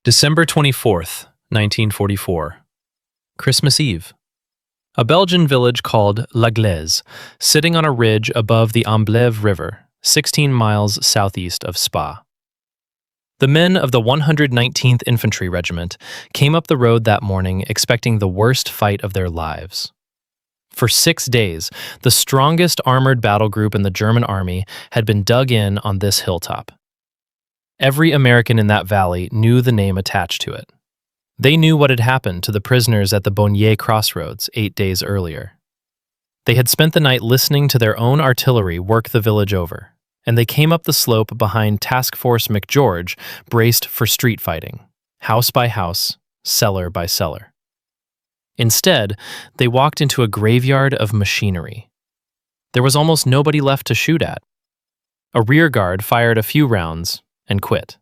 December 24th, 1944. Christmas Eve. A Belgian village called La Glaise, sitting on a ridge above the Amblève River, 16 miles southeast of Spa. The men of the 119th Infantry Regiment came up the road that morning expecting the worst fight of their lives. For 6 days, the strongest armored battle group in the German army had been dug in on this hilltop. Every American in that valley knew the name attached to it. They knew what had happened to the prisoners at the Bonnier crossroads 8 days earlier. They had spent the night listening to their own artillery work the village over, and they came up the slope behind Task Force McGeorge, braced for street fighting, house by house, cellar by cellar. Instead, they walked into a graveyard of machinery. There was almost nobody left to shoot at. A rear guard fired a few rounds and quit.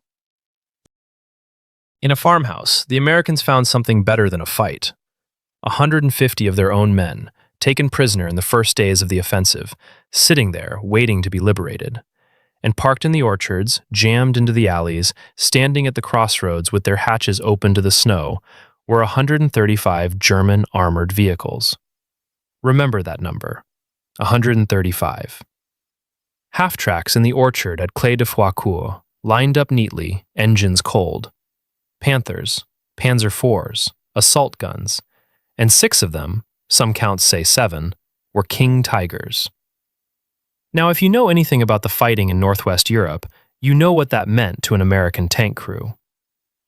In a farmhouse, the Americans found something better than a fight. 150 of their own men, taken prisoner in the first days of the offensive, sitting there waiting to be liberated. And parked in the orchards, jammed into the alleys, standing at the crossroads with their hatches open to the snow, were 135 German armored vehicles. Remember that number, 135. Half-tracks in the orchard at Clé de Foucault, lined up neatly, engines cold. Panthers, Panzer IVs, assault guns, and 6 of them, some counts say 7, were King Tigers. Now, if you know anything about the fighting in Northwest Europe, you know what that meant to an American tank crew.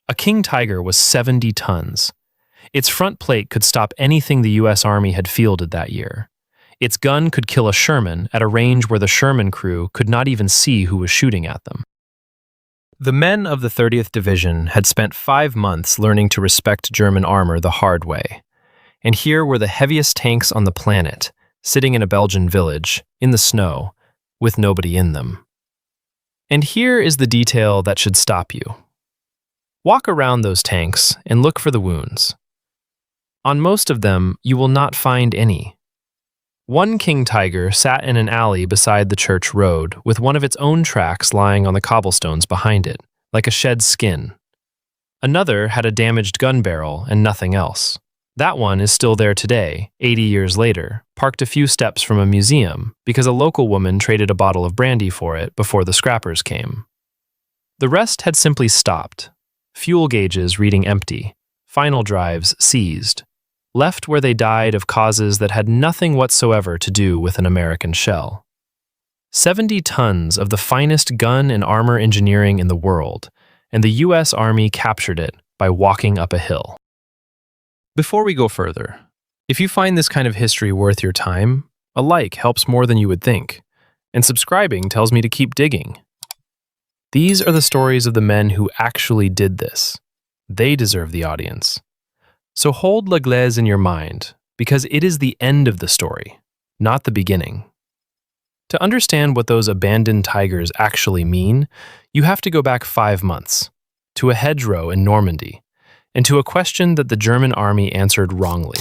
A King Tiger was 70 tons. Its front plate could stop anything the U.S. Army had fielded that year. Its gun could kill a Sherman at a range where the Sherman crew could not even see who was shooting at them. The men of the 30th Division had spent 5 months learning to respect German armor the hard way. And here were the heaviest tanks on the planet, sitting in a Belgian village, in the snow, with nobody in them. And here is the detail that should stop you. Walk around those tanks and look for the wounds. On most of them, you will not find any. One King Tiger sat in an alley beside the church road with one of its own tracks lying on the cobblestones behind it, like a shed skin. Another had a damaged gun barrel and nothing else. That one is still there today, 80 years later, parked a few steps from a museum because a local woman traded a bottle of brandy for it before the scrappers came. The rest had simply stopped, fuel gauges reading empty, final drives seized, left where they died of causes that had nothing whatsoever to do with an American shell. 70 tons of the finest gun and armor engineering in the world, and the U.S. Army captured it by walking up a hill. Before we go further, if you find this kind of history worth your time, a like helps more than you would think, and subscribing tells me to keep digging. These are the stories of the men who actually did this. They deserve the audience. So hold La Glaise in your mind, because it is the end of the story, not the beginning. To understand what those abandoned tigers actually mean, you have to go back 5 months, to a hedgerow in Normandy, and to a question that the German army answered wrongly,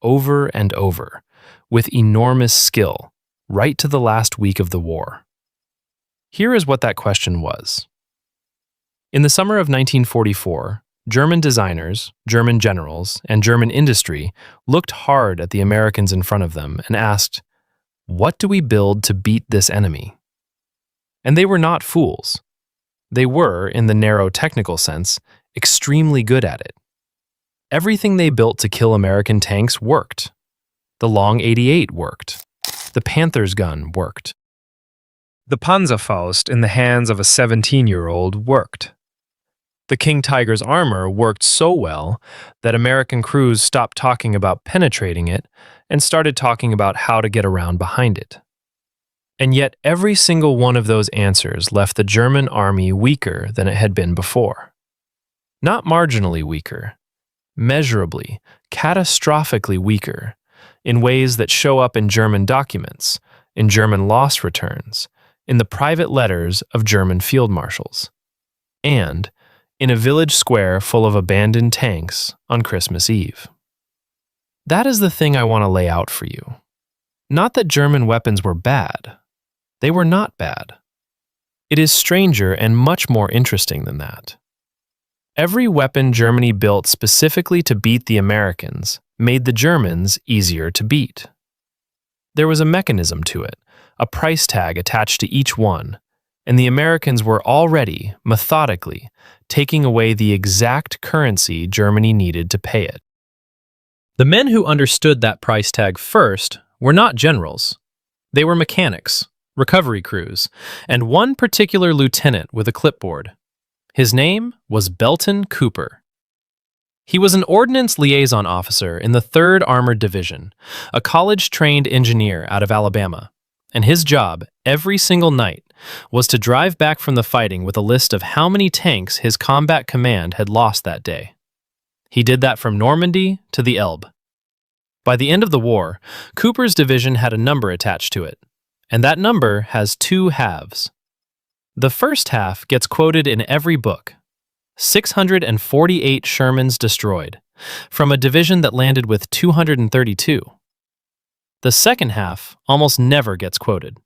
over and over, with enormous skill, right to the last week of the war. Here is what that question was. In the summer of 1944, German designers, German generals, and German industry looked hard at the Americans in front of them and asked, "What do we build to beat this enemy?" And they were not fools. They were, in the narrow technical sense, extremely good at it. Everything they built to kill American tanks worked. The Long 88 worked. The Panther's gun worked. The Panzerfaust in the hands of a 17-year-old worked. The King Tiger's armor worked so well that American crews stopped talking about penetrating it and started talking about how to get around behind it. And yet every single one of those answers left the German army weaker than it had been before. Not marginally weaker, measurably, catastrophically weaker, in ways that show up in German documents, in German loss returns, in the private letters of German field marshals, and in a village square full of abandoned tanks on Christmas Eve. That is the thing I want to lay out for you. Not that German weapons were bad. They were not bad. It is stranger and much more interesting than that. Every weapon Germany built specifically to beat the Americans made the Germans easier to beat. There was a mechanism to it, a price tag attached to each one, and the Americans were already, methodically, taking away the exact currency Germany needed to pay it. The men who understood that price tag first were not generals. They were mechanics, recovery crews, and one particular lieutenant with a clipboard. His name was Belton Cooper. He was an ordnance liaison officer in the 3rd Armored Division, a college-trained engineer out of Alabama, and his job, every single night, was to drive back from the fighting with a list of how many tanks his combat command had lost that day. He did that from Normandy to the Elbe. By the end of the war, Cooper's division had a number attached to it, and that number has 2 halves. The first half gets quoted in every book. 648 Shermans destroyed, from a division that landed with 232. The second half almost never gets quoted.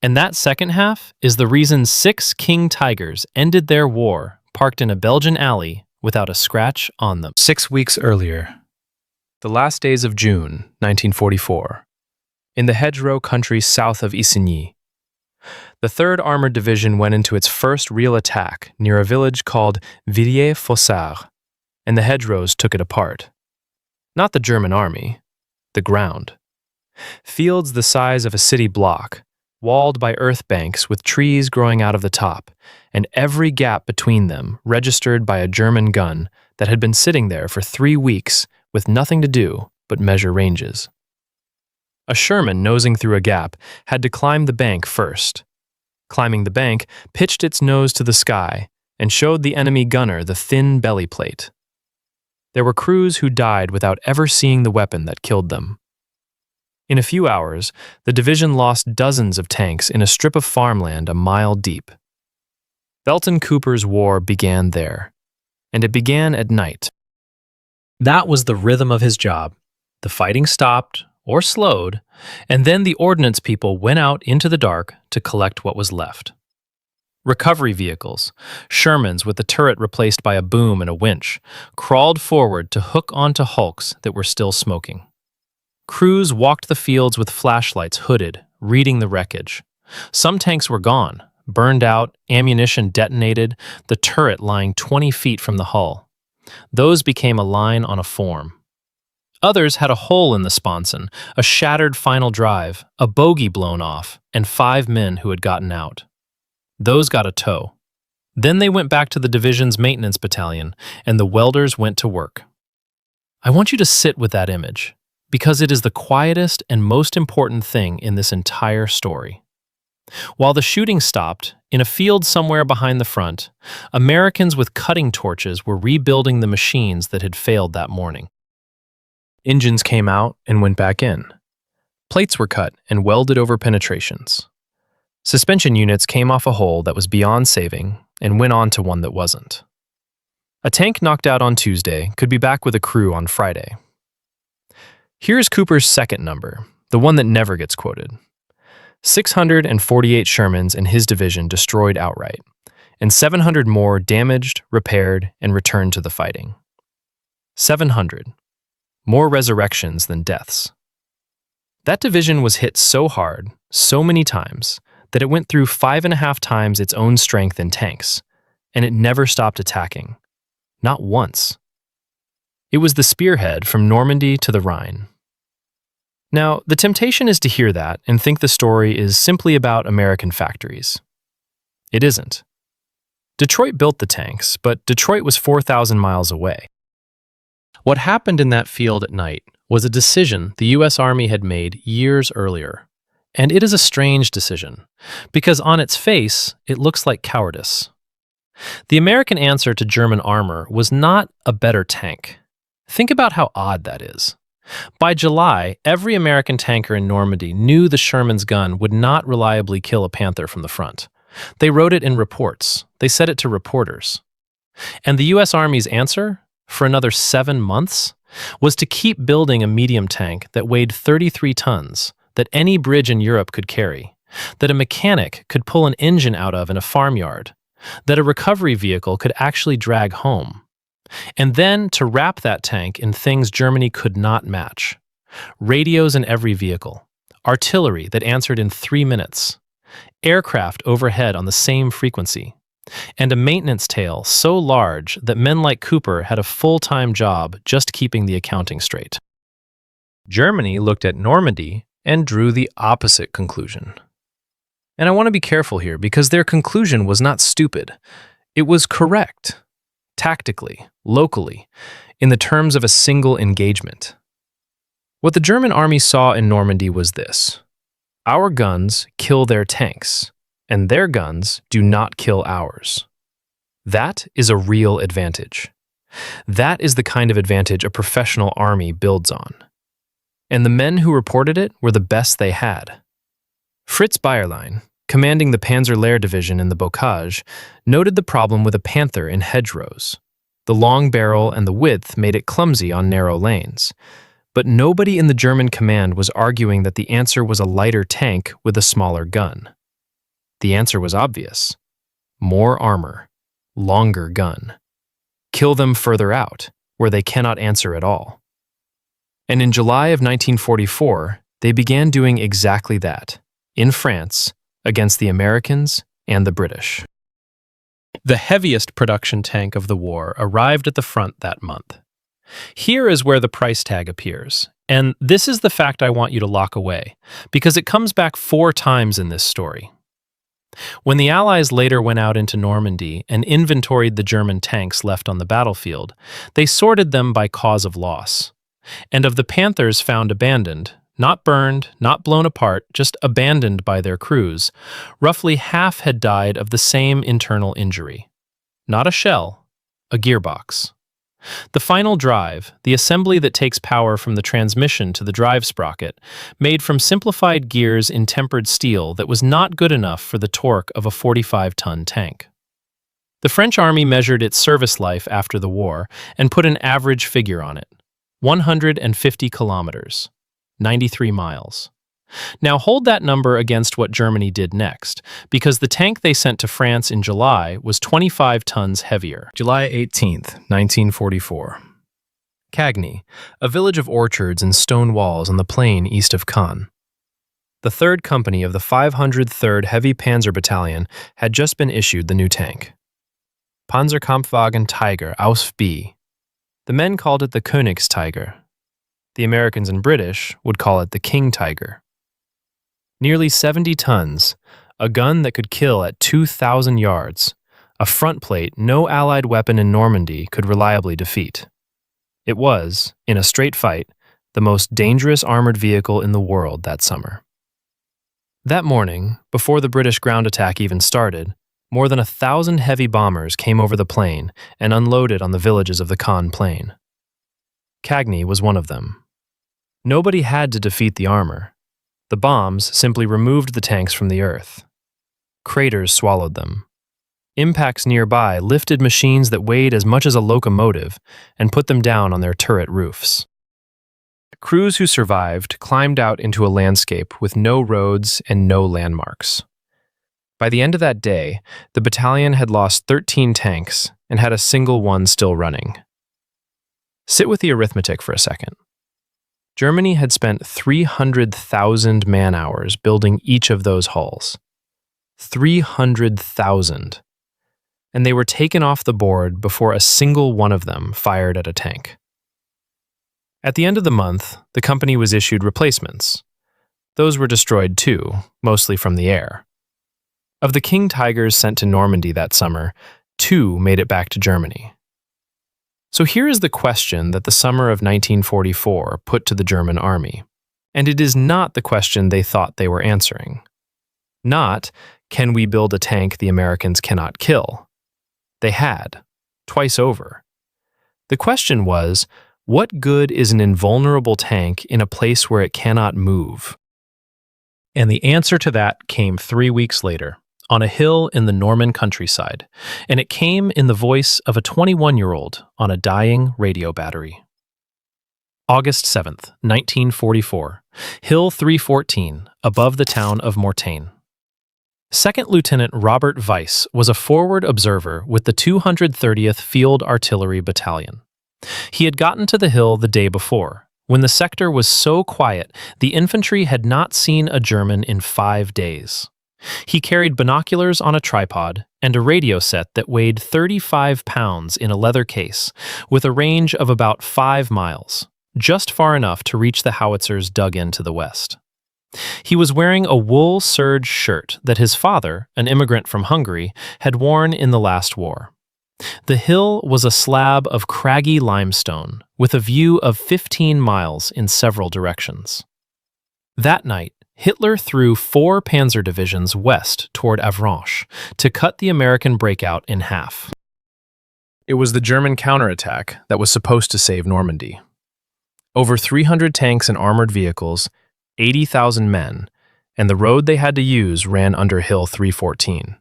And that second half is the reason 6 King Tigers ended their war parked in a Belgian alley without a scratch on them. 6 weeks earlier, the last days of June 1944, in the hedgerow country south of Isigny, the 3rd Armored Division went into its first real attack near a village called Villiers-Fossard, and the hedgerows took it apart. Not the German army, the ground. Fields the size of a city block, walled by earth banks with trees growing out of the top, and every gap between them registered by a German gun that had been sitting there for 3 weeks with nothing to do but measure ranges. A Sherman nosing through a gap had to climb the bank first. Climbing the bank, pitched its nose to the sky and showed the enemy gunner the thin belly plate. There were crews who died without ever seeing the weapon that killed them. In a few hours, the division lost dozens of tanks in a strip of farmland a mile deep. Belton Cooper's war began there, and it began at night. That was the rhythm of his job. The fighting stopped, or slowed, and then the ordnance people went out into the dark to collect what was left. Recovery vehicles, Shermans with the turret replaced by a boom and a winch, crawled forward to hook onto hulks that were still smoking. Crews walked the fields with flashlights hooded, reading the wreckage. Some tanks were gone, burned out, ammunition detonated, the turret lying 20 feet from the hull. Those became a line on a form. Others had a hole in the sponson, a shattered final drive, a bogey blown off, and 5 men who had gotten out. Those got a tow. Then they went back to the division's maintenance battalion, and the welders went to work. I want you to sit with that image, because it is the quietest and most important thing in this entire story. While the shooting stopped, in a field somewhere behind the front, Americans with cutting torches were rebuilding the machines that had failed that morning. Engines came out and went back in. Plates were cut and welded over penetrations. Suspension units came off a hole that was beyond saving and went on to one that wasn't. A tank knocked out on Tuesday could be back with a crew on Friday. Here's Cooper's second number, the one that never gets quoted. 648 Shermans in his division destroyed outright, and 700 more damaged, repaired, and returned to the fighting. 700. More resurrections than deaths. That division was hit so hard, so many times, that it went through 5.5 times its own strength in tanks, and it never stopped attacking. Not once. It was the spearhead from Normandy to the Rhine. Now, the temptation is to hear that and think the story is simply about American factories. It isn't. Detroit built the tanks, but Detroit was 4,000 miles away. What happened in that field at night was a decision the U.S. Army had made years earlier. And it is a strange decision, because on its face, it looks like cowardice. The American answer to German armor was not a better tank. Think about how odd that is. By July, every American tanker in Normandy knew the Sherman's gun would not reliably kill a Panther from the front. They wrote it in reports. They said it to reporters. And the U.S. Army's answer, for another 7 months, was to keep building a medium tank that weighed 33 tons, that any bridge in Europe could carry, that a mechanic could pull an engine out of in a farmyard, that a recovery vehicle could actually drag home. And then to wrap that tank in things Germany could not match. Radios in every vehicle, artillery that answered in 3 minutes, aircraft overhead on the same frequency, and a maintenance tail so large that men like Cooper had a full-time job just keeping the accounting straight. Germany looked at Normandy and drew the opposite conclusion. And I want to be careful here because their conclusion was not stupid. It was correct, tactically, locally, in the terms of a single engagement. What the German army saw in Normandy was this: our guns kill their tanks, and their guns do not kill ours. That is a real advantage. That is the kind of advantage a professional army builds on. And the men who reported it were the best they had. Fritz Bayerlein, commanding the Panzer-Lehr division in the Bocage, noted the problem with a Panther in hedgerows. The long barrel and the width made it clumsy on narrow lanes. But nobody in the German command was arguing that the answer was a lighter tank with a smaller gun. The answer was obvious. More armor, longer gun. Kill them further out, where they cannot answer at all. And in July of 1944, they began doing exactly that, in France, against the Americans and the British. The heaviest production tank of the war arrived at the front that month. Here is where the price tag appears, and this is the fact I want you to lock away, because it comes back 4 times in this story. When the Allies later went out into Normandy and inventoried the German tanks left on the battlefield, they sorted them by cause of loss. And of the Panthers found abandoned, not burned, not blown apart, just abandoned by their crews, roughly half had died of the same internal injury. Not a shell, a gearbox. The final drive, the assembly that takes power from the transmission to the drive sprocket, made from simplified gears in tempered steel that was not good enough for the torque of a 45-ton tank. The French army measured its service life after the war and put an average figure on it: 150 kilometers, 93 miles. Now hold that number against what Germany did next, because the tank they sent to France in July was 25 tons heavier. July 18th, 1944. Cagny, a village of orchards and stone walls on the plain east of Caen. The 3rd Company of the 503rd Heavy Panzer Battalion had just been issued the new tank. Panzerkampfwagen Tiger Aus B. The men called it the Königstiger. The Americans and British would call it the King Tiger. Nearly 70 tons, a gun that could kill at 2,000 yards, a front plate no Allied weapon in Normandy could reliably defeat. It was, in a straight fight, the most dangerous armored vehicle in the world that summer. That morning, before the British ground attack even started, more than 1,000 heavy bombers came over the plain and unloaded on the villages of the Caen Plain. Cagny was one of them. Nobody had to defeat the armor. The bombs simply removed the tanks from the earth. Craters swallowed them. Impacts nearby lifted machines that weighed as much as a locomotive and put them down on their turret roofs. Crews who survived climbed out into a landscape with no roads and no landmarks. By the end of that day, the battalion had lost 13 tanks and had a single one still running. Sit with the arithmetic for a second. Germany had spent 300,000 man-hours building each of those hulls. 300,000. And they were taken off the board before a single one of them fired at a tank. At the end of the month, the company was issued replacements. Those were destroyed too, mostly from the air. Of the King Tigers sent to Normandy that summer, 2 made it back to Germany. So here is the question that the summer of 1944 put to the German army. And it is not the question they thought they were answering. Not, can we build a tank the Americans cannot kill? They had, twice over. The question was, what good is an invulnerable tank in a place where it cannot move? And the answer to that came 3 weeks later, on a hill in the Norman countryside, and it came in the voice of a 21-year-old on a dying radio battery. August 7th, 1944, Hill 314, above the town of Mortain. Second Lieutenant Robert Weiss was a forward observer with the 230th Field Artillery Battalion. He had gotten to the hill the day before, when the sector was so quiet the infantry had not seen a German in 5 days. He carried binoculars on a tripod and a radio set that weighed 35 pounds in a leather case, with a range of about 5 miles, just far enough to reach the howitzers dug in to the west. He was wearing a wool serge shirt that his father, an immigrant from Hungary, had worn in the last war. The hill was a slab of craggy limestone with a view of 15 miles in several directions. That night, Hitler threw 4 panzer divisions west toward Avranches to cut the American breakout in half. It was the German counterattack that was supposed to save Normandy. Over 300 tanks and armored vehicles, 80,000 men, and the road they had to use ran under Hill 314.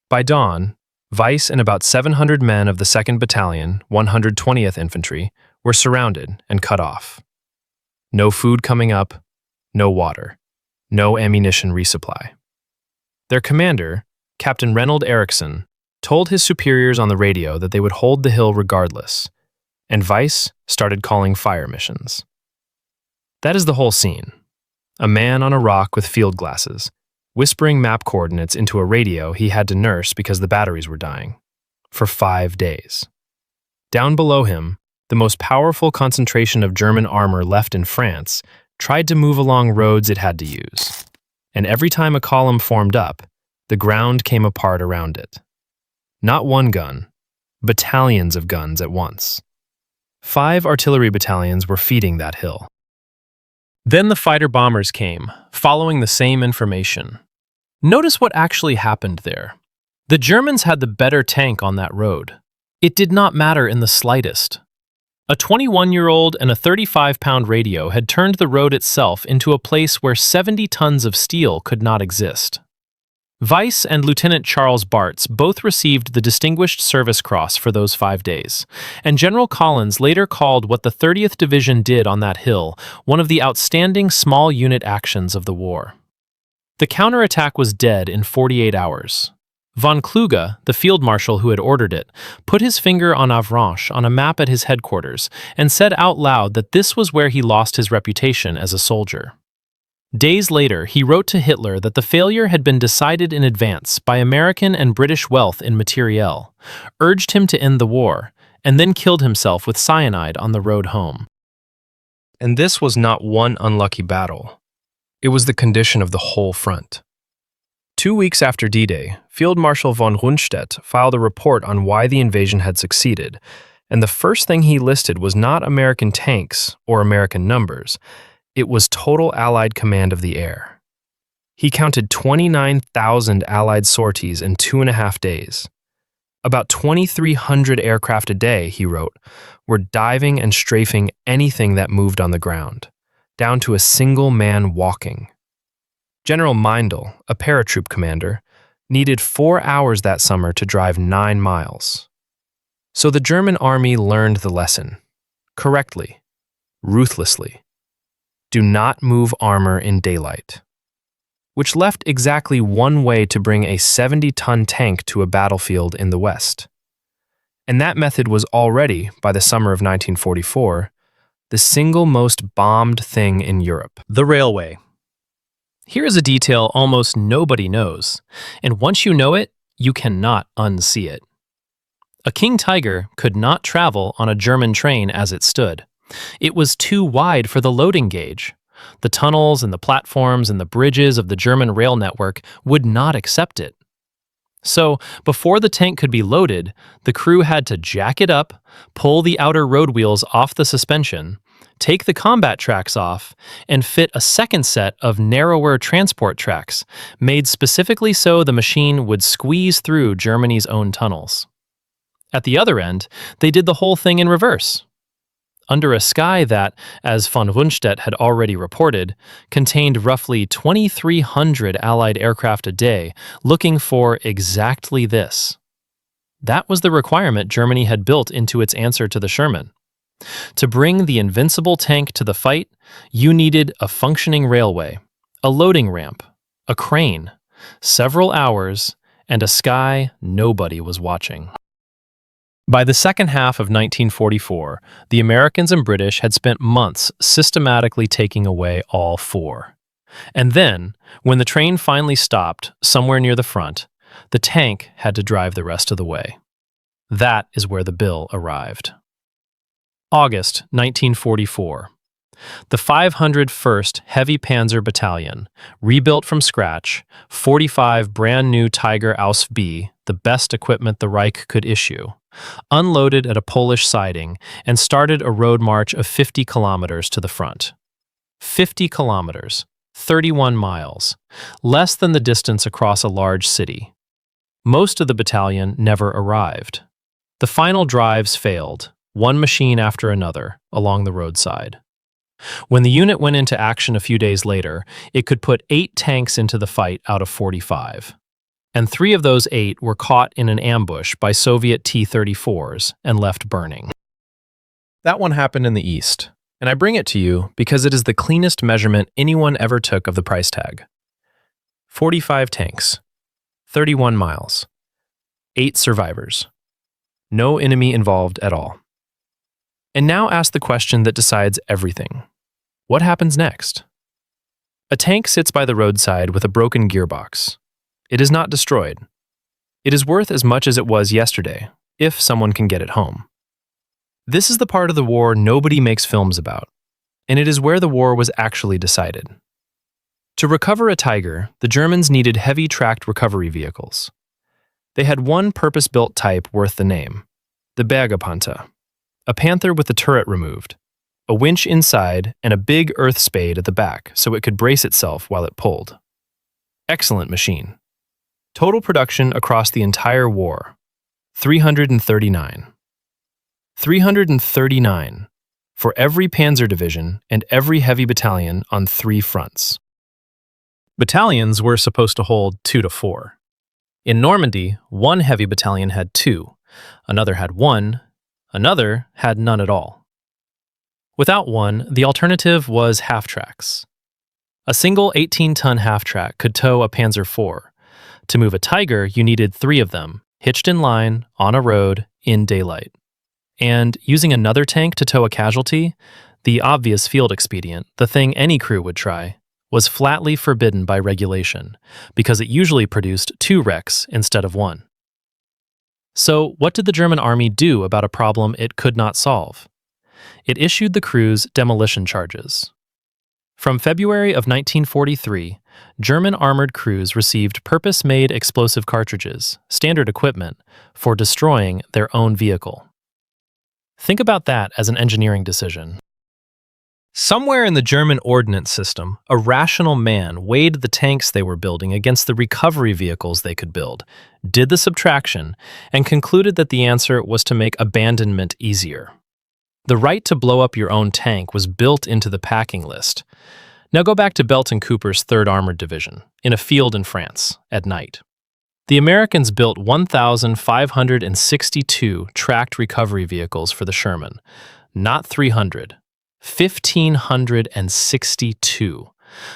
By dawn, Weiss and about 700 men of the 2nd Battalion, 120th Infantry, were surrounded and cut off. No food coming up, no water, no ammunition resupply. Their commander, Captain Reynold Eriksson, told his superiors on the radio that they would hold the hill regardless, and Weiss started calling fire missions. That is the whole scene. A man on a rock with field glasses, whispering map coordinates into a radio he had to nurse because the batteries were dying, for 5 days. Down below him, the most powerful concentration of German armor left in France tried to move along roads it had to use, and every time a column formed up, the ground came apart around it. Not one gun, battalions of guns at once. 5 artillery battalions were feeding that hill. Then the fighter-bombers came, following the same information. Notice what actually happened there. The Germans had the better tank on that road. It did not matter in the slightest. A 21-year-old and a 35-pound radio had turned the road itself into a place where 70 tons of steel could not exist. Weiss and Lieutenant Charles Bartz both received the Distinguished Service Cross for those 5 days, and General Collins later called what the 30th Division did on that hill one of the outstanding small unit actions of the war. The counterattack was dead in 48 hours. Von Kluge, the field marshal who had ordered it, put his finger on Avranches on a map at his headquarters and said out loud that this was where he lost his reputation as a soldier. Days later, he wrote to Hitler that the failure had been decided in advance by American and British wealth in materiel, urged him to end the war, and then killed himself with cyanide on the road home. And this was not one unlucky battle. It was the condition of the whole front. 2 weeks after D-Day, Field Marshal von Rundstedt filed a report on why the invasion had succeeded, and the first thing he listed was not American tanks or American numbers. It was total Allied command of the air. He counted 29,000 Allied sorties in 2.5 days. About 2,300 aircraft a day, he wrote, were diving and strafing anything that moved on the ground, down to a single man walking. General Meindl, a paratroop commander, needed 4 hours that summer to drive 9 miles. So the German army learned the lesson, correctly, ruthlessly. Do not move armor in daylight, which left exactly one way to bring a 70-ton tank to a battlefield in the West. And that method was already, by the summer of 1944, the single most bombed thing in Europe: the railway. Here is a detail almost nobody knows, and once you know it, you cannot unsee it. A King Tiger could not travel on a German train as it stood. It was too wide for the loading gauge. The tunnels and the platforms and the bridges of the German rail network would not accept it. So, before the tank could be loaded, the crew had to jack it up, pull the outer road wheels off the suspension, take the combat tracks off, and fit a second set of narrower transport tracks, made specifically so the machine would squeeze through Germany's own tunnels. At the other end, they did the whole thing in reverse. Under a sky that, as von Rundstedt had already reported, contained roughly 2,300 Allied aircraft a day looking for exactly this. That was the requirement Germany had built into its answer to the Sherman. To bring the invincible tank to the fight, you needed a functioning railway, a loading ramp, a crane, several hours, and a sky nobody was watching. By the second half of 1944, the Americans and British had spent months systematically taking away all four. And then, when the train finally stopped somewhere near the front, the tank had to drive the rest of the way. That is where the bill arrived. August 1944. The 501st Heavy Panzer Battalion, rebuilt from scratch, 45 brand-new Tiger Aus B, the best equipment the Reich could issue, unloaded at a Polish siding and started a road march of 50 kilometers to the front. 50 kilometers, 31 miles, less than the distance across a large city. Most of the battalion never arrived. The final drives failed, one machine after another, along the roadside. When the unit went into action a few days later, it could put 8 tanks into the fight out of 45. And 3 of those 8 were caught in an ambush by Soviet T-34s and left burning. That one happened in the East, and I bring it to you because it is the cleanest measurement anyone ever took of the price tag. 45 tanks, 31 miles, 8 survivors, no enemy involved at all. And now ask the question that decides everything. What happens next? A tank sits by the roadside with a broken gearbox. It is not destroyed. It is worth as much as it was yesterday, if someone can get it home. This is the part of the war nobody makes films about, and it is where the war was actually decided. To recover a Tiger, the Germans needed heavy tracked recovery vehicles. They had one purpose-built type worth the name, the Panther. A Panther with the turret removed, a winch inside, and a big earth spade at the back so it could brace itself while it pulled. Excellent machine. Total production across the entire war, 339. 339 for every Panzer division and every heavy battalion on 3 fronts. Battalions were supposed to hold 2 to 4. In Normandy, one heavy battalion had 2, another had 1, another had none at all. Without one, the alternative was half-tracks. A single 18-ton half-track could tow a Panzer IV. To move a Tiger, you needed 3 of them, hitched in line, on a road, in daylight. And using another tank to tow a casualty, the obvious field expedient, the thing any crew would try, was flatly forbidden by regulation, because it usually produced 2 wrecks instead of 1. So, what did the German army do about a problem it could not solve? It issued the crews demolition charges. From February of 1943, German armored crews received purpose-made explosive cartridges, standard equipment, for destroying their own vehicle. Think about that as an engineering decision. Somewhere in the German ordnance system, a rational man weighed the tanks they were building against the recovery vehicles they could build, did the subtraction, and concluded that the answer was to make abandonment easier. The right to blow up your own tank was built into the packing list. Now go back to Belton Cooper's 3rd Armored Division, in a field in France, at night. The Americans built 1,562 tracked recovery vehicles for the Sherman, not 300. 1,562.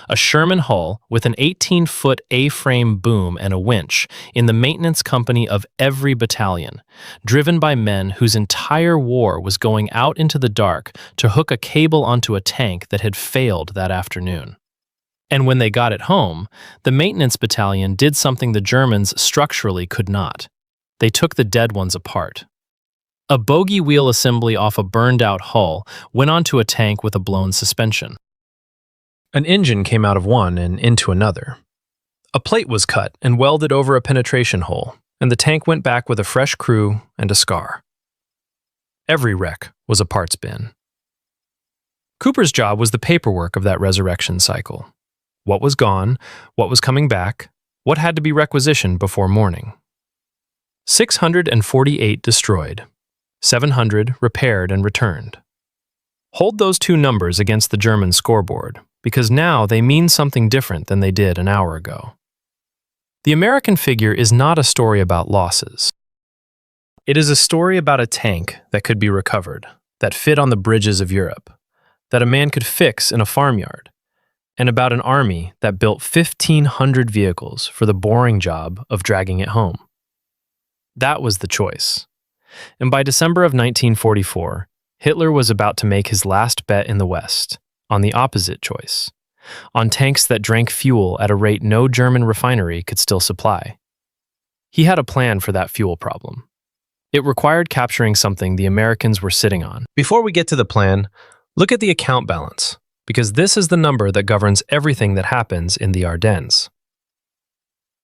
A Sherman hull with an 18-foot A-frame boom and a winch in the maintenance company of every battalion, driven by men whose entire war was going out into the dark to hook a cable onto a tank that had failed that afternoon. And when they got it home, the maintenance battalion did something the Germans structurally could not. They took the dead ones apart. A bogie wheel assembly off a burned-out hull went onto a tank with a blown suspension. An engine came out of one and into another. A plate was cut and welded over a penetration hole, and the tank went back with a fresh crew and a scar. Every wreck was a parts bin. Cooper's job was the paperwork of that resurrection cycle. What was gone, what was coming back, what had to be requisitioned before morning. 648 destroyed. 700 repaired and returned. Hold those 2 numbers against the German scoreboard, because now they mean something different than they did an hour ago. The American figure is not a story about losses. It is a story about a tank that could be recovered, that fit on the bridges of Europe, that a man could fix in a farmyard, and about an army that built 1,500 vehicles for the boring job of dragging it home. That was the choice. And by December of 1944, Hitler was about to make his last bet in the West, on the opposite choice, on tanks that drank fuel at a rate no German refinery could still supply. He had a plan for that fuel problem. It required capturing something the Americans were sitting on. Before we get to the plan, look at the account balance, because this is the number that governs everything that happens in the Ardennes.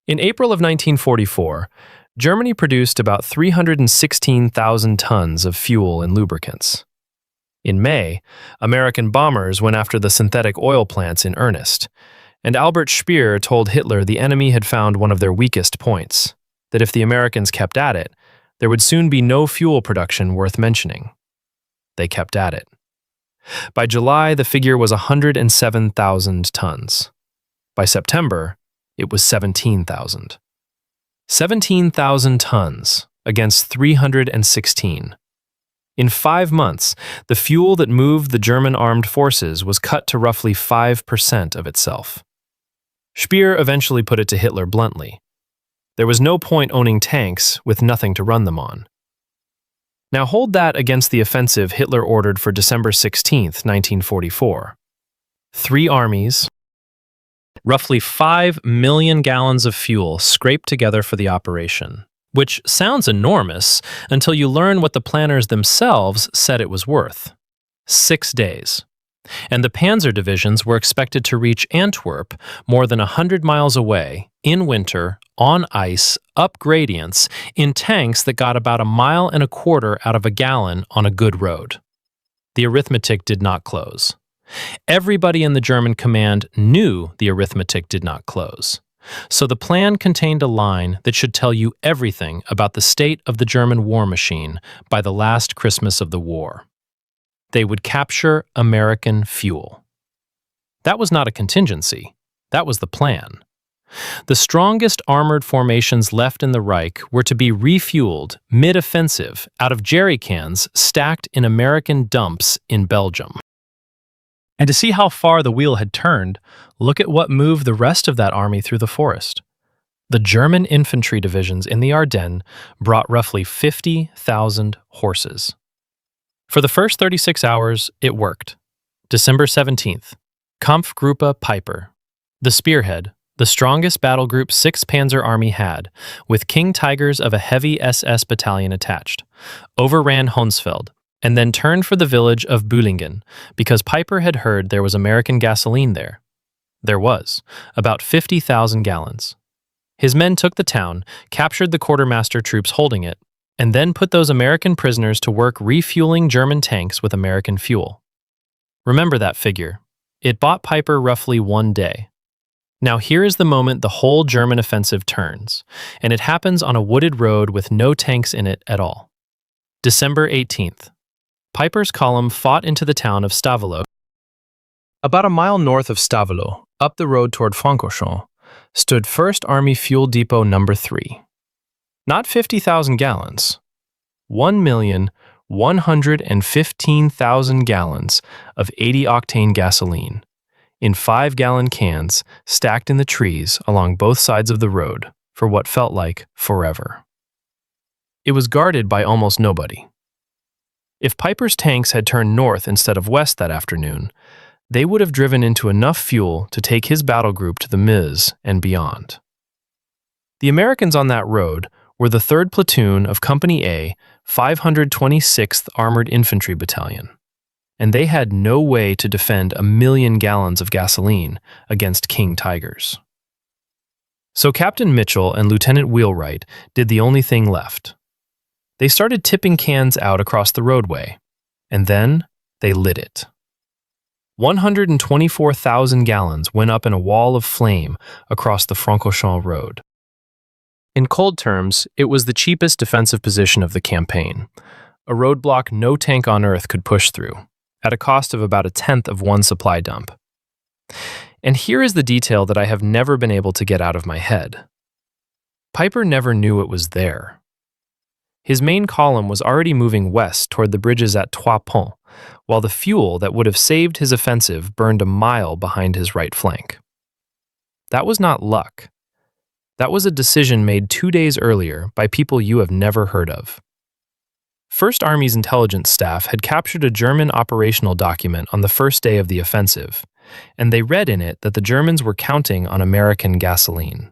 In April of 1944, Germany produced about 316,000 tons of fuel and lubricants. In May, American bombers went after the synthetic oil plants in earnest, and Albert Speer told Hitler the enemy had found one of their weakest points, that if the Americans kept at it, there would soon be no fuel production worth mentioning. They kept at it. By July, the figure was 107,000 tons. By September, it was 17,000. 17,000 tons against 316. In 5 months, the fuel that moved the German armed forces was cut to roughly 5% of itself. Speer eventually put it to Hitler bluntly. There was no point owning tanks with nothing to run them on. Now hold that against the offensive Hitler ordered for December 16, 1944. 3 armies, roughly 5 million gallons of fuel scraped together for the operation, which sounds enormous until you learn what the planners themselves said it was worth. 6 days. And the Panzer divisions were expected to reach Antwerp more than 100 miles away, in winter, on ice, up gradients, in tanks that got about 1.25 miles out of a gallon on a good road. The arithmetic did not close. Everybody in the German command knew the arithmetic did not close. So the plan contained a line that should tell you everything about the state of the German war machine by the last Christmas of the war. They would capture American fuel. That was not a contingency. That was the plan. The strongest armored formations left in the Reich were to be refueled mid-offensive out of jerry cans stacked in American dumps in Belgium. And to see how far the wheel had turned, look at what moved the rest of that army through the forest. The German infantry divisions in the Ardennes brought roughly 50,000 horses. For the first 36 hours, it worked. December 17th, Kampfgruppe Peiper, the spearhead, the strongest battle group 6th Panzer Army had, with King Tigers of a heavy SS battalion attached, overran Honsfeld, and then turned for the village of Bühlingen because Peiper had heard there was American gasoline there. There was, about 50,000 gallons. His men took the town, captured the quartermaster troops holding it, and then put those American prisoners to work refueling German tanks with American fuel. Remember that figure. It bought Peiper roughly 1 day. Now here is the moment the whole German offensive turns, and it happens on a wooded road with no tanks in it at all. December 18th. Peiper's column fought into the town of Stavelot. About a mile north of Stavelot, up the road toward Francorchamps, stood 1st Army Fuel Depot No. 3. Not 50,000 gallons. 1,115,000 gallons of 80-octane gasoline in 5-gallon cans stacked in the trees along both sides of the road for what felt like forever. It was guarded by almost nobody. If Peiper's tanks had turned north instead of west that afternoon, they would have driven into enough fuel to take his battle group to the Meuse and beyond. The Americans on that road were the 3rd Platoon of Company A, 526th Armored Infantry Battalion, and they had no way to defend 1 million gallons of gasoline against King Tigers. So Captain Mitchell and Lieutenant Wheelwright did the only thing left. They started tipping cans out across the roadway, and then they lit it. 124,000 gallons went up in a wall of flame across the Francorchamps road. In cold terms, it was the cheapest defensive position of the campaign, a roadblock no tank on Earth could push through, at a cost of about 1/10 of one supply dump. And here is the detail that I have never been able to get out of my head. Peiper never knew it was there. His main column was already moving west toward the bridges at Trois Ponts, while the fuel that would have saved his offensive burned a mile behind his right flank. That was not luck. That was a decision made 2 days earlier by people you have never heard of. First Army's intelligence staff had captured a German operational document on the first day of the offensive, and they read in it that the Germans were counting on American gasoline.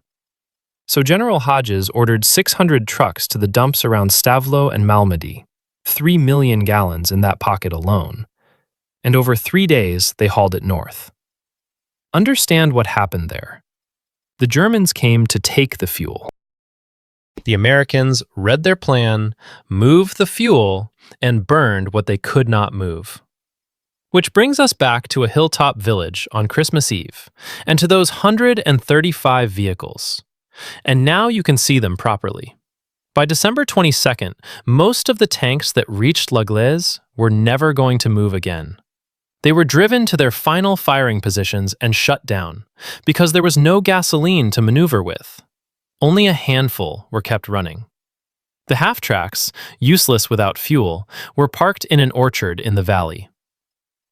So General Hodges ordered 600 trucks to the dumps around Stavlo and Malmedy, 3 million gallons in that pocket alone, and over 3 days they hauled it north. Understand what happened there. The Germans came to take the fuel. The Americans read their plan, moved the fuel, and burned what they could not move. Which brings us back to a hilltop village on Christmas Eve, and to those 135 vehicles. And now you can see them properly. By December 22nd, most of the tanks that reached La Glaise were never going to move again. They were driven to their final firing positions and shut down, because there was no gasoline to maneuver with. Only a handful were kept running. The half-tracks, useless without fuel, were parked in an orchard in the valley.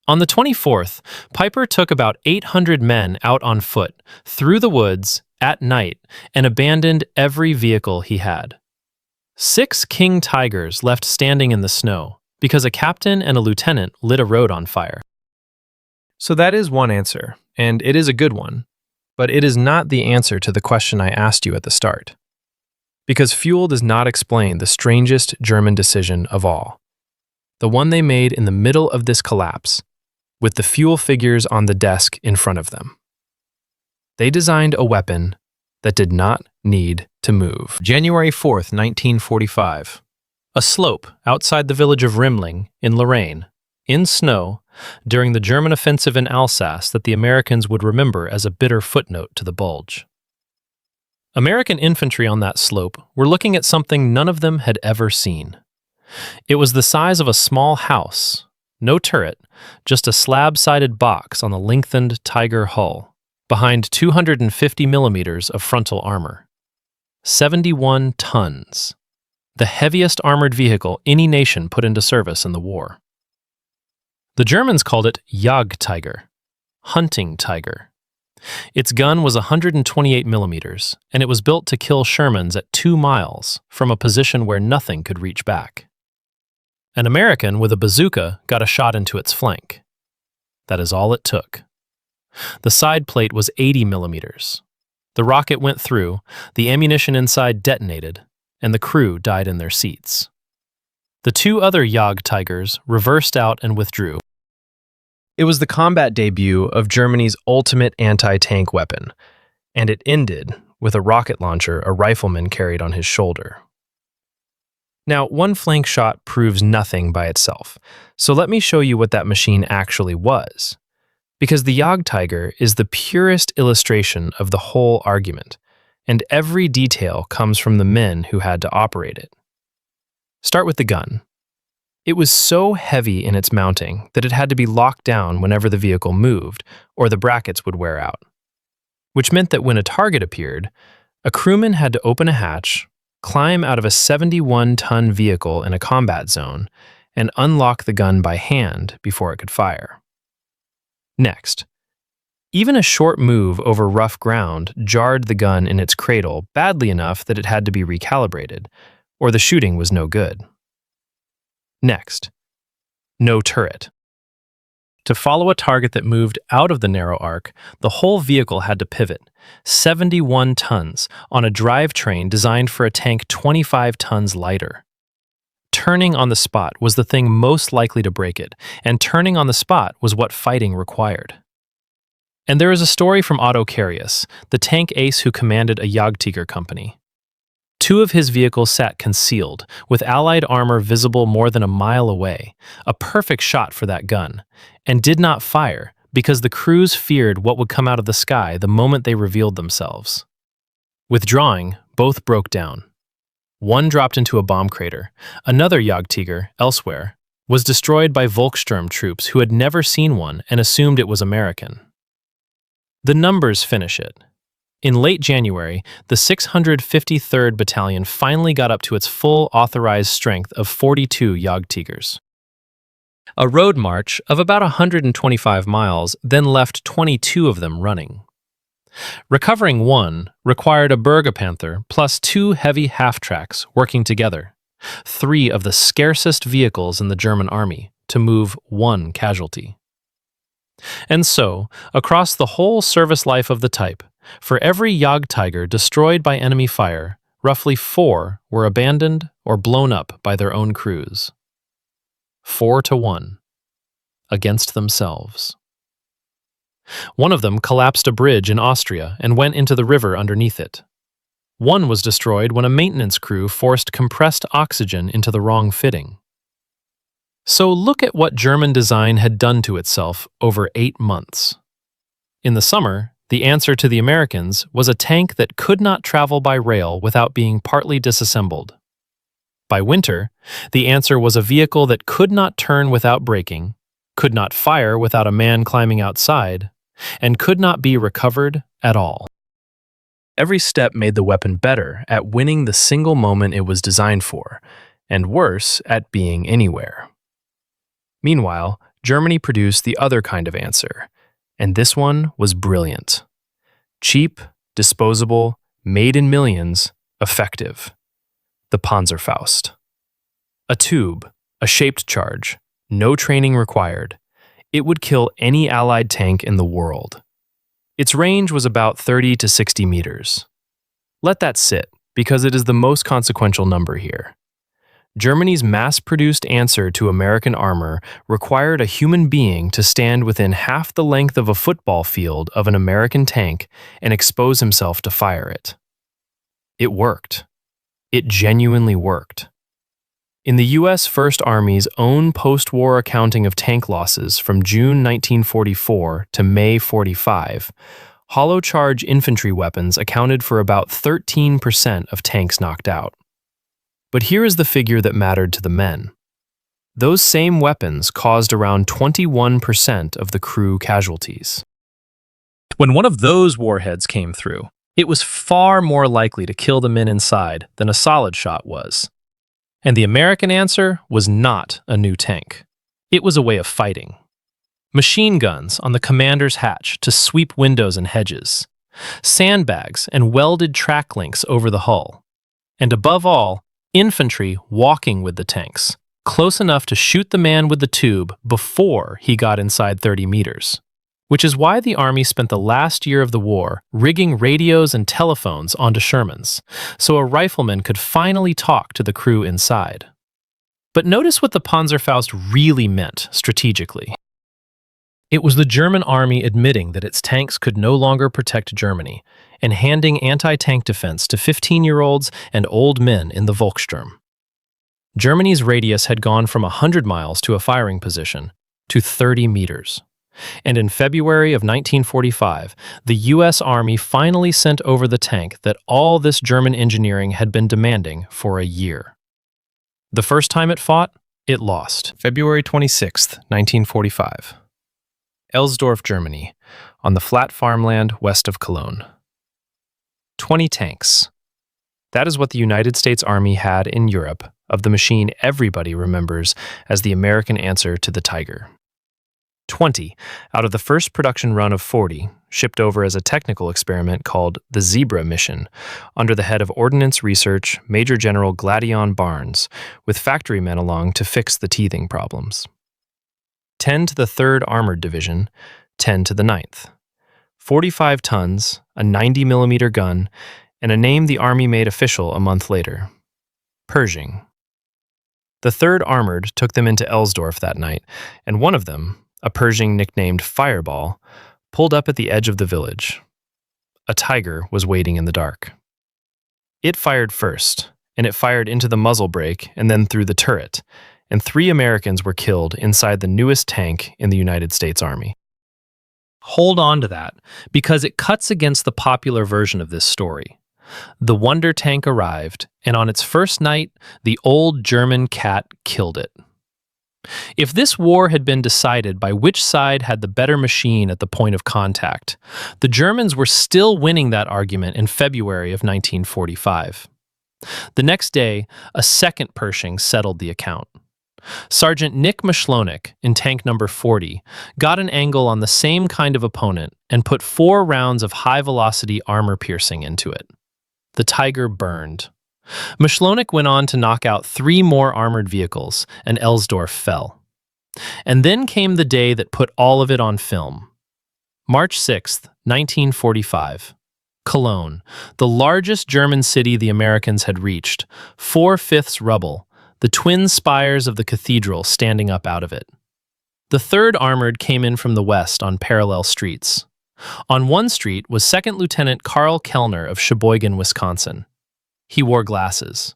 On the 24th, Piper took about 800 men out on foot, through the woods, at night, and abandoned every vehicle he had. 6 King Tigers left standing in the snow, because a captain and a lieutenant lit a road on fire. So that is one answer, and it is a good one, but it is not the answer to the question I asked you at the start. Because fuel does not explain the strangest German decision of all. The one they made in the middle of this collapse, with the fuel figures on the desk in front of them. They designed a weapon that did not need to move. January 4th, 1945. A slope outside the village of Rimling, in Lorraine, in snow, during the German offensive in Alsace that the Americans would remember as a bitter footnote to the Bulge. American infantry on that slope were looking at something none of them had ever seen. It was the size of a small house, no turret, just a slab-sided box on the lengthened Tiger hull, behind 250 millimeters of frontal armor. 71 tons. The heaviest armored vehicle any nation put into service in the war. The Germans called it Jagdtiger, hunting tiger. Its gun was 128 millimeters, and it was built to kill Shermans at 2 miles from a position where nothing could reach back. An American with a bazooka got a shot into its flank. That is all it took. The side plate was 80 millimeters. The rocket went through, the ammunition inside detonated, and the crew died in their seats. The 2 other Jagdtigers reversed out and withdrew. It was the combat debut of Germany's ultimate anti-tank weapon, and it ended with a rocket launcher a rifleman carried on his shoulder. Now, one flank shot proves nothing by itself, so let me show you what that machine actually was. Because the Jagdtiger is the purest illustration of the whole argument, and every detail comes from the men who had to operate it. Start with the gun. It was so heavy in its mounting that it had to be locked down whenever the vehicle moved, or the brackets would wear out. Which meant that when a target appeared, a crewman had to open a hatch, climb out of a 71-ton vehicle in a combat zone, and unlock the gun by hand before it could fire. Next, even a short move over rough ground jarred the gun in its cradle badly enough that it had to be recalibrated, or the shooting was no good. Next, no turret. To follow a target that moved out of the narrow arc, the whole vehicle had to pivot, 71 tons, on a drivetrain designed for a tank 25 tons lighter. Turning on the spot was the thing most likely to break it, and turning on the spot was what fighting required. And there is a story from Otto Carius, the tank ace who commanded a Jagdtiger company. 2 of his vehicles sat concealed, with Allied armor visible more than a mile away, a perfect shot for that gun, and did not fire because the crews feared what would come out of the sky the moment they revealed themselves. Withdrawing, both broke down. One dropped into a bomb crater. Another Jagdtiger, elsewhere, was destroyed by Volkssturm troops who had never seen one and assumed it was American. The numbers finish it. In late January, the 653rd Battalion finally got up to its full authorized strength of 42 Jagdtigers. A road march of about 125 miles then left 22 of them running. Recovering one required a Panther plus two heavy half-tracks working together, three of the scarcest vehicles in the German army, to move one casualty. And so, across the whole service life of the type, for every Jagdtiger destroyed by enemy fire, roughly 4 were abandoned or blown up by their own crews. 4-1, against themselves. One of them collapsed a bridge in Austria and went into the river underneath it. One was destroyed when a maintenance crew forced compressed oxygen into the wrong fitting. So look at what German design had done to itself over 8 months. In the summer, the answer to the Americans was a tank that could not travel by rail without being partly disassembled. By winter, the answer was a vehicle that could not turn without braking, could not fire without a man climbing outside, and could not be recovered at all. Every step made the weapon better at winning the single moment it was designed for, and worse at being anywhere. Meanwhile, Germany produced the other kind of answer, and this one was brilliant. Cheap, disposable, made in millions, effective. The Panzerfaust. A tube, a shaped charge, no training required. It would kill any Allied tank in the world. Its range was about 30 to 60 meters. Let that sit, because it is the most consequential number here. Germany's mass-produced answer to American armor required a human being to stand within half the length of a football field of an American tank and expose himself to fire it. It worked. It genuinely worked. In the U.S. First Army's own post-war accounting of tank losses from June 1944 to May 45, hollow-charge infantry weapons accounted for about 13% of tanks knocked out. But here is the figure that mattered to the men. Those same weapons caused around 21% of the crew casualties. When one of those warheads came through, it was far more likely to kill the men inside than a solid shot was. And the American answer was not a new tank. It was a way of fighting. Machine guns on the commander's hatch to sweep windows and hedges, sandbags and welded track links over the hull, and above all, infantry walking with the tanks, close enough to shoot the man with the tube before he got inside 30 meters. Which is why the Army spent the last year of the war rigging radios and telephones onto Shermans, so a rifleman could finally talk to the crew inside. But notice what the Panzerfaust really meant strategically. It was the German Army admitting that its tanks could no longer protect Germany, and handing anti-tank defense to 15-year-olds and old men in the Volkssturm. Germany's radius had gone from 100 miles to a firing position to 30 meters. And in February of 1945, the U.S. Army finally sent over the tank that all this German engineering had been demanding for a year. The first time it fought, it lost. February 26, 1945. Elsdorf, Germany, on the flat farmland west of Cologne. 20 tanks. That is what the United States Army had in Europe of the machine everybody remembers as the American answer to the Tiger. 20 out of the first production run of 40 shipped over as a technical experiment called the Zebra mission under the head of Ordnance Research Major General Gladion Barnes, with factory men along to fix the teething problems. 10 to the 3rd Armored Division, 10 to the 9th. 45 tons, a 90mm gun, and a name the Army made official a month later. Pershing. The 3rd Armored took them into Elsdorf that night, and one of them, a Pershing nicknamed Fireball, pulled up at the edge of the village. A Tiger was waiting in the dark. It fired first, and it fired into the muzzle brake and then through the turret, and 3 Americans were killed inside the newest tank in the United States Army. Hold on to that, because it cuts against the popular version of this story. The wonder tank arrived, and on its first night, the old German cat killed it. If this war had been decided by which side had the better machine at the point of contact, the Germans were still winning that argument in February of 1945. The next day, a second Pershing settled the account. Sergeant Nick Mashlonik, in tank number 40, got an angle on the same kind of opponent and put 4 rounds of high-velocity armor-piercing into it. The Tiger burned. Mashlonik went on to knock out 3 more armored vehicles, and Elsdorf fell. And then came the day that put all of it on film. March 6, 1945. Cologne, the largest German city the Americans had reached, 4/5 rubble, the twin spires of the cathedral standing up out of it. The 3rd Armored came in from the west on parallel streets. On one street was 2nd Lieutenant Karl Kellner of Sheboygan, Wisconsin. He wore glasses.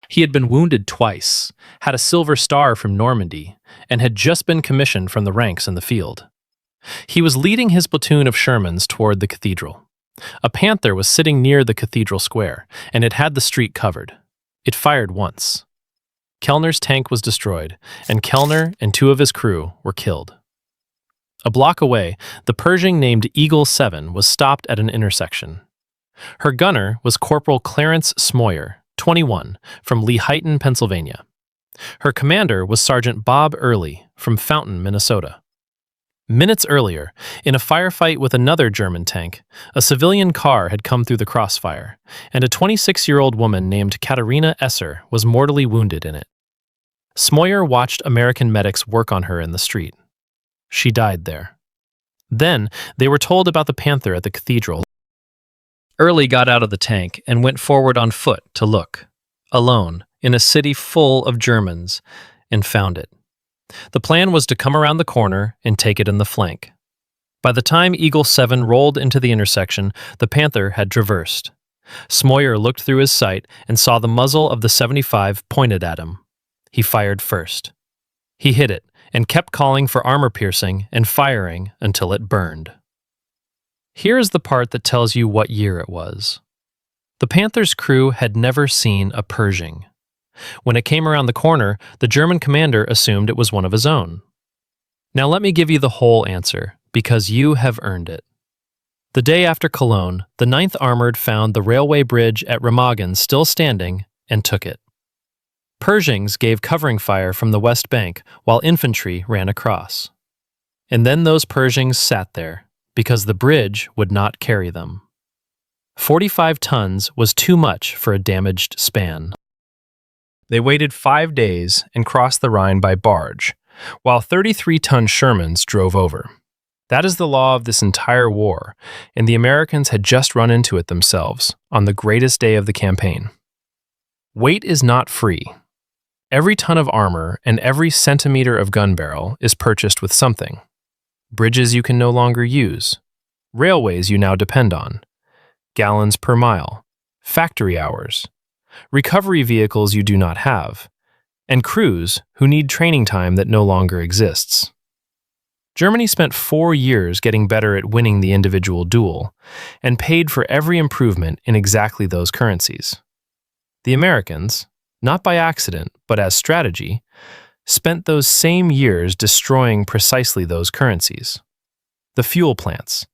He had been wounded twice, had a Silver Star from Normandy, and had just been commissioned from the ranks in the field. He was leading his platoon of Shermans toward the cathedral. A Panther was sitting near the cathedral square, and it had the street covered. It fired once. Kellner's tank was destroyed, and Kellner and 2 of his crew were killed. A block away, the Pershing named Eagle 7 was stopped at an intersection. Her gunner was Corporal Clarence Smoyer, 21, from Lehighton, Pennsylvania. Her commander was Sergeant Bob Early from Fountain, Minnesota. Minutes earlier, in a firefight with another German tank, a civilian car had come through the crossfire, and a 26-year-old woman named Katharina Esser was mortally wounded in it. Smoyer watched American medics work on her in the street. She died there. Then, they were told about the Panther at the cathedral. Early got out of the tank and went forward on foot to look, alone, in a city full of Germans, and found it. The plan was to come around the corner and take it in the flank. By the time Eagle 7 rolled into the intersection, the Panther had traversed. Smoyer looked through his sight and saw the muzzle of the 75 pointed at him. He fired first. He hit it and kept calling for armor piercing and firing until it burned. Here is the part that tells you what year it was. The Panther's crew had never seen a Pershing. When it came around the corner, the German commander assumed it was one of his own. Now let me give you the whole answer, because you have earned it. The day after Cologne, the 9th Armored found the railway bridge at Remagen still standing and took it. Pershings gave covering fire from the west bank while infantry ran across. And then those Pershings sat there, because the bridge would not carry them. 45 tons was too much for a damaged span. They waited 5 days and crossed the Rhine by barge, while 33-ton Shermans drove over. That is the law of this entire war, and the Americans had just run into it themselves on the greatest day of the campaign. Weight is not free. Every ton of armor and every centimeter of gun barrel is purchased with something. Bridges you can no longer use. Railways you now depend on. Gallons per mile. Factory hours. Recovery vehicles you do not have, and crews who need training time that no longer exists. Germany spent 4 years getting better at winning the individual duel, and paid for every improvement in exactly those currencies. The Americans, not by accident but as strategy, spent those same years destroying precisely those currencies. The fuel plants,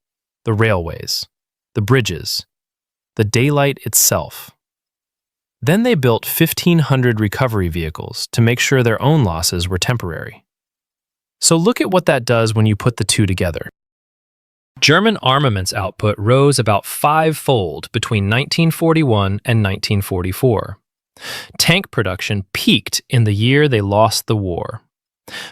the railways, the bridges, the daylight itself. Then they built 1,500 recovery vehicles to make sure their own losses were temporary. So look at what that does when you put the two together. German armaments output rose about 5-fold between 1941 and 1944. Tank production peaked in the year they lost the war.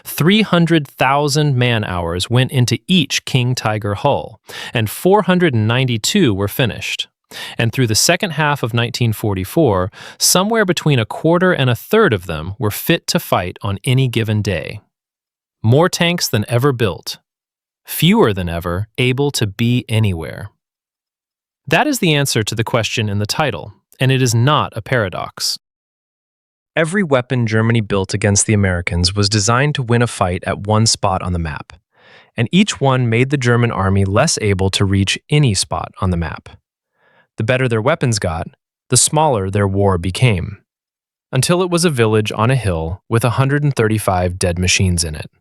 300,000 man-hours went into each King Tiger hull, and 492 were finished. And through the second half of 1944, somewhere between a quarter and a third of them were fit to fight on any given day. More tanks than ever built. Fewer than ever able to be anywhere. That is the answer to the question in the title, and it is not a paradox. Every weapon Germany built against the Americans was designed to win a fight at one spot on the map, and each one made the German army less able to reach any spot on the map. The better their weapons got, the smaller their war became, until it was a village on a hill with 135 dead machines in it.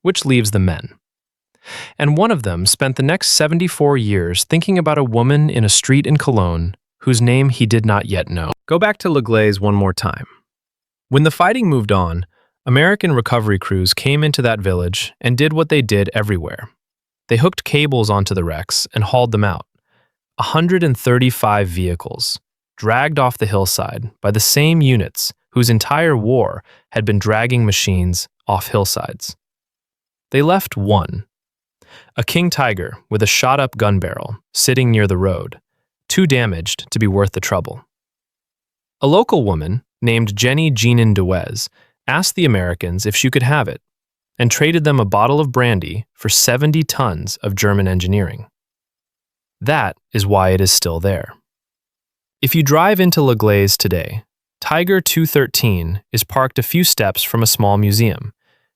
Which leaves the men. And one of them spent the next 74 years thinking about a woman in a street in Cologne whose name he did not yet know. Go back to Le Glaise one more time. When the fighting moved on, American recovery crews came into that village and did what they did everywhere. They hooked cables onto the wrecks and hauled them out. 135 vehicles, dragged off the hillside by the same units whose entire war had been dragging machines off hillsides. They left one, a King Tiger with a shot-up gun barrel sitting near the road, too damaged to be worth the trouble. A local woman named Jenny Jeanin DeWez asked the Americans if she could have it and traded them a bottle of brandy for 70 tons of German engineering. That is why it is still there. If you drive into La Glaise today, Tiger 213 is parked a few steps from a small museum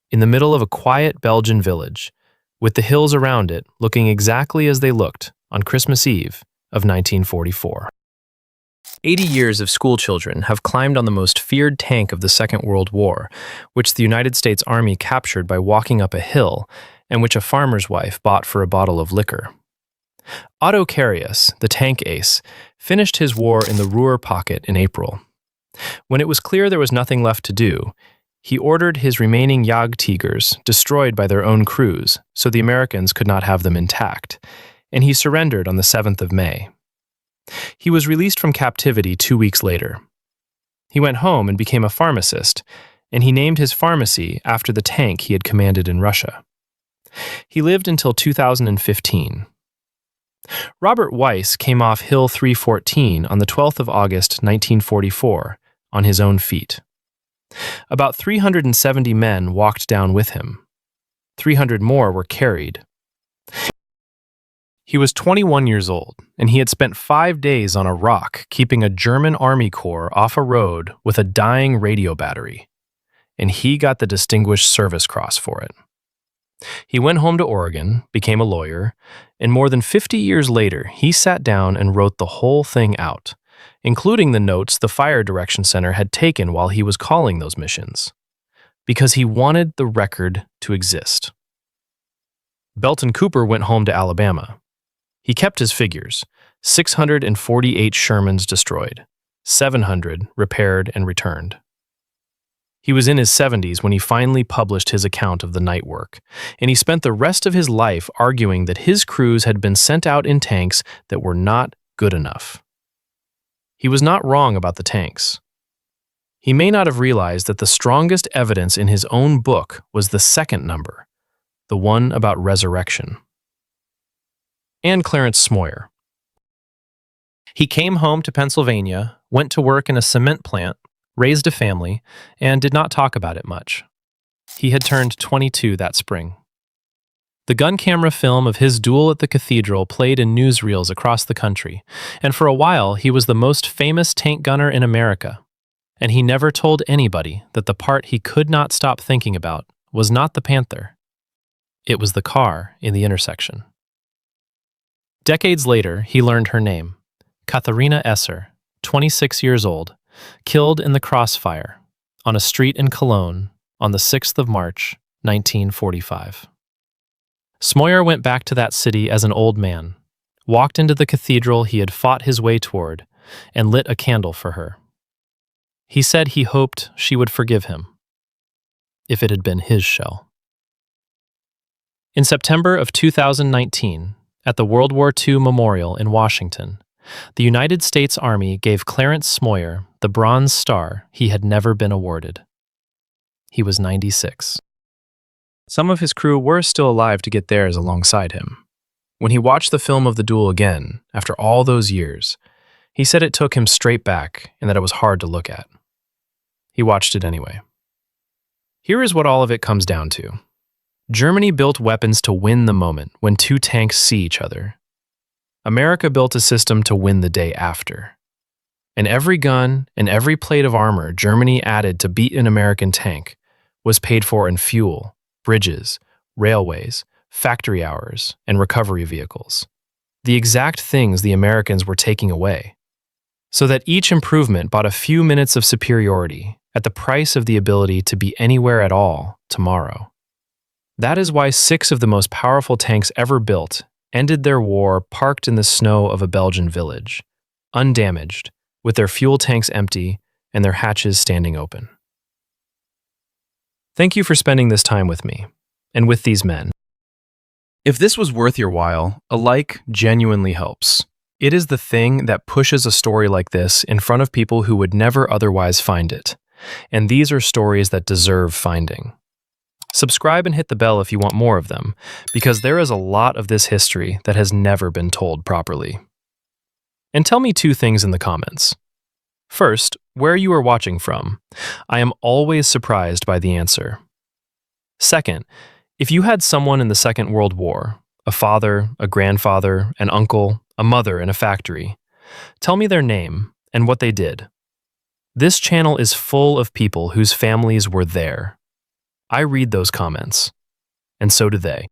in the middle of a quiet Belgian village, with the hills around it looking exactly as they looked on Christmas Eve of 1944. 80 years of schoolchildren have climbed on the most feared tank of the Second World War, which the United States Army captured by walking up a hill and which a farmer's wife bought for a bottle of liquor. Otto Carius, the tank ace, finished his war in the Ruhr pocket in April. When it was clear there was nothing left to do, he ordered his remaining Jagdtigers destroyed by their own crews so the Americans could not have them intact, and he surrendered on the 7th of May. He was released from captivity 2 weeks later. He went home and became a pharmacist, and he named his pharmacy after the tank he had commanded in Russia. He lived until 2015. Robert Weiss came off Hill 314 on the 12th of August, 1944, on his own feet. About 370 men walked down with him. 300 more were carried. He was 21 years old, and he had spent 5 days on a rock keeping a German Army Corps off a road with a dying radio battery, and he got the Distinguished Service Cross for it. He went home to Oregon, became a lawyer, and more than 50 years later, he sat down and wrote the whole thing out, including the notes the Fire Direction Center had taken while he was calling those missions, because he wanted the record to exist. Belton Cooper went home to Alabama. He kept his figures: 648 Shermans destroyed, 700 repaired and returned. He was in his 70s when he finally published his account of the night work, and he spent the rest of his life arguing that his crews had been sent out in tanks that were not good enough. He was not wrong about the tanks. He may not have realized that the strongest evidence in his own book was the second number, the one about resurrection. And Clarence Smoyer. He came home to Pennsylvania, went to work in a cement plant, raised a family, and did not talk about it much. He had turned 22 that spring. The gun camera film of his duel at the cathedral played in newsreels across the country, and for a while he was the most famous tank gunner in America. And he never told anybody that the part he could not stop thinking about was not the Panther. It was the car in the intersection. Decades later, he learned her name, Katharina Esser, 26 years old, killed in the crossfire on a street in Cologne on the 6th of March, 1945. Smoyer went back to that city as an old man, walked into the cathedral he had fought his way toward, and lit a candle for her. He said he hoped she would forgive him, if it had been his shell. In September of 2019, at the World War II Memorial in Washington, the United States Army gave Clarence Smoyer the Bronze Star he had never been awarded. He was 96. Some of his crew were still alive to get theirs alongside him. When he watched the film of the duel again, after all those years, he said it took him straight back and that it was hard to look at. He watched it anyway. Here is what all of it comes down to. Germany built weapons to win the moment when two tanks see each other. America built a system to win the day after. And every gun and every plate of armor Germany added to beat an American tank was paid for in fuel, bridges, railways, factory hours, and recovery vehicles. The exact things the Americans were taking away. So that each improvement bought a few minutes of superiority at the price of the ability to be anywhere at all tomorrow. That is why 6 of the most powerful tanks ever built ended their war parked in the snow of a Belgian village, undamaged, with their fuel tanks empty and their hatches standing open. Thank you for spending this time with me and with these men. If this was worth your while, a like genuinely helps. It is the thing that pushes a story like this in front of people who would never otherwise find it. And these are stories that deserve finding. Subscribe and hit the bell if you want more of them, because there is a lot of this history that has never been told properly. And tell me two things in the comments. First, where you are watching from. I am always surprised by the answer. Second, if you had someone in the Second World War, a father, a grandfather, an uncle, a mother in a factory, tell me their name and what they did. This channel is full of people whose families were there. I read those comments, and so do they.